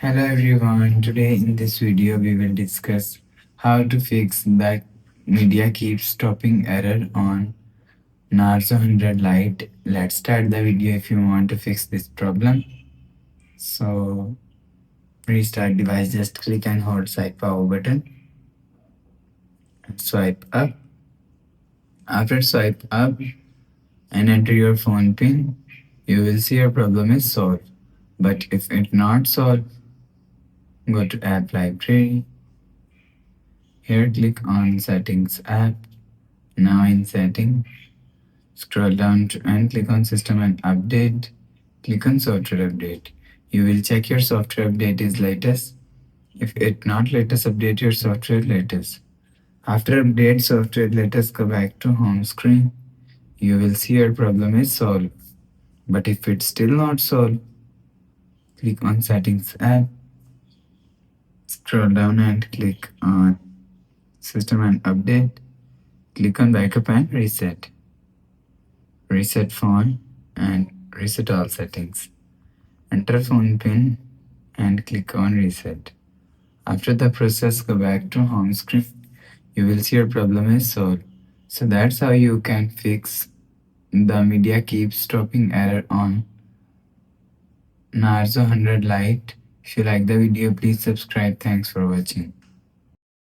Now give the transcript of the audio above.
Hello everyone, today in this video we will discuss how to fix that media keeps stopping error on Narzo 100 Lite. Let's start the video if you want to fix this problem. So restart device, just click and hold swipe power button and swipe up. After swipe up and enter your phone pin, you will see your problem is solved. But if it not solved, go to app library. Here click on settings app. Now in setting, scroll down and click on system and update. Click on software update. You will check your software update is latest. If it not latest, update your software latest. After update software latest, go back to home screen. You will see your problem is solved. But if it's still not solved, click on settings app. Scroll down and click on system and update. Click on backup and reset. Reset phone and reset all settings. Enter phone pin and click on reset. After the process, go back to home screen. You will see your problem is solved. So that's how you can fix the media keeps stopping error on Narzo 100 Lite. If you like the video, please subscribe. Thanks for watching.